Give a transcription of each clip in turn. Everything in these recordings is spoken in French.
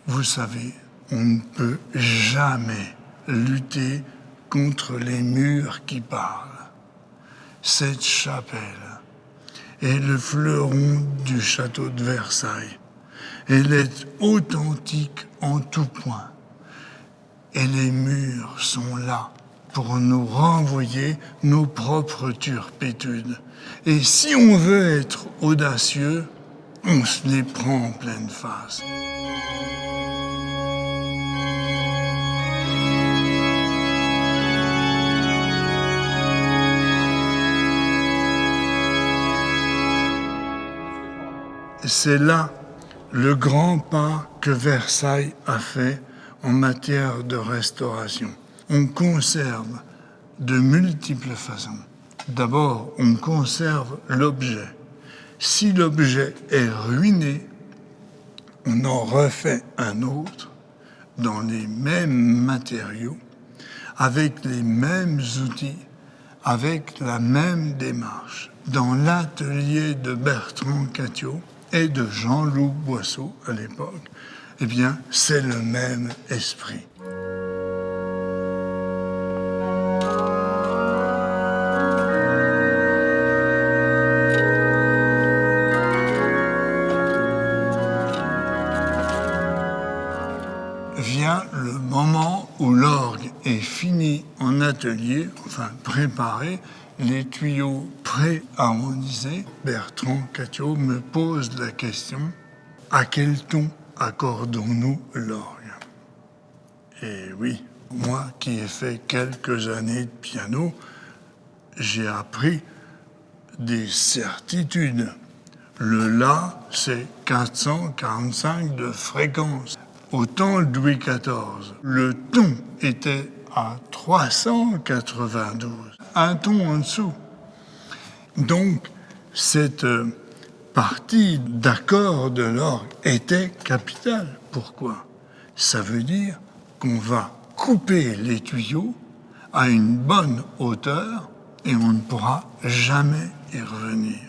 Vous savez, on ne peut jamais lutter contre les murs qui parlent. Cette chapelle est le fleuron du château de Versailles. Elle est authentique en tout point. Et les murs sont là pour nous renvoyer nos propres turpitudes. Et si on veut être audacieux, on se les prend en pleine face. C'est là le grand pas que Versailles a fait en matière de restauration. On conserve de multiples façons. D'abord, on conserve l'objet. Si l'objet est ruiné, on en refait un autre dans les mêmes matériaux, avec les mêmes outils, avec la même démarche. Dans l'atelier de Bertrand Cattiot et de Jean-Loup Boisseau à l'époque, eh bien, c'est le même esprit. Vient le moment où l'orgue est fini en atelier, enfin préparé, les tuyaux pré-harmonisés. Bertrand Cattiot me pose la question: à quel ton accordons-nous l'orgue? Et oui, moi qui ai fait quelques années de piano, j'ai appris des certitudes. Le La, c'est 445 de fréquence. Au temps de Louis XIV, le ton était à 392, un ton en dessous. Donc, cette partie d'accord de l'orgue était capitale. Pourquoi? Ça veut dire qu'on va couper les tuyaux à une bonne hauteur et on ne pourra jamais y revenir.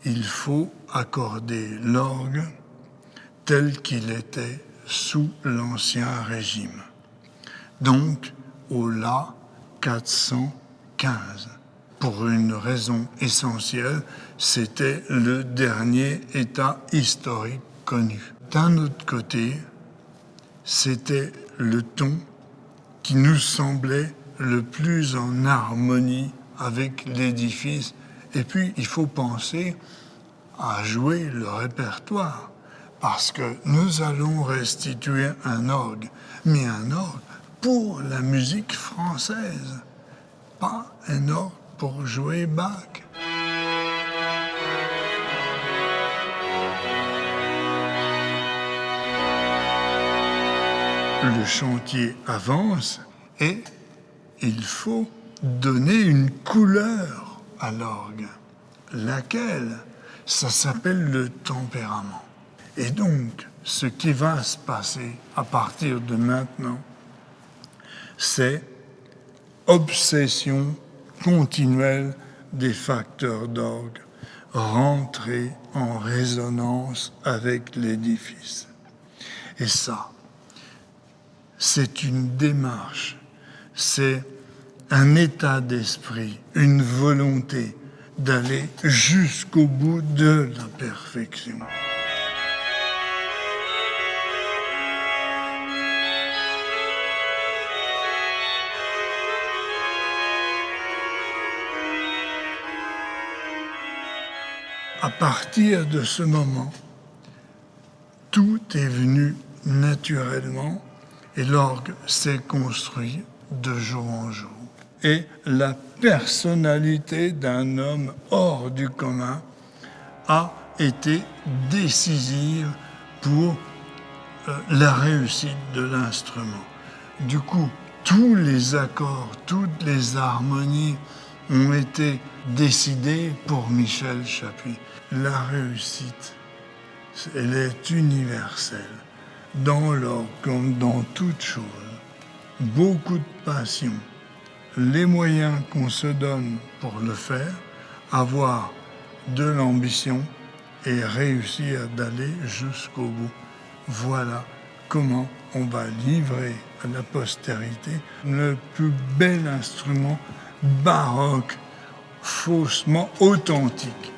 Il faut accorder l'orgue tel qu'il était sous l'Ancien Régime. Donc, au La 415. Pour une raison essentielle, c'était le dernier état historique connu. D'un autre côté, c'était le ton qui nous semblait le plus en harmonie avec l'édifice. Et puis, il faut penser à jouer le répertoire, parce que nous allons restituer un orgue, mais un orgue pour la musique française, pas un orgue pour jouer Bach. Le chantier avance et il faut donner une couleur à l'orgue. Laquelle? Ça s'appelle le tempérament. Et donc, ce qui va se passer à partir de maintenant, c'est obsession continuelle des facteurs d'orgue, rentrer en résonance avec l'édifice. Et ça, c'est une démarche, c'est un état d'esprit, une volonté d'aller jusqu'au bout de la perfection. À partir de ce moment, tout est venu naturellement et l'orgue s'est construit de jour en jour. Et la personnalité d'un homme hors du commun a été décisive pour la réussite de l'instrument. Du coup, tous les accords, toutes les harmonies ont été décidés pour Michel Chapuis. La réussite elle est universelle. Dans l'orgue, comme dans toute chose, beaucoup de passion, les moyens qu'on se donne pour le faire, avoir de l'ambition et réussir d'aller jusqu'au bout. Voilà comment on va livrer à la postérité le plus bel instrument baroque, faussement authentique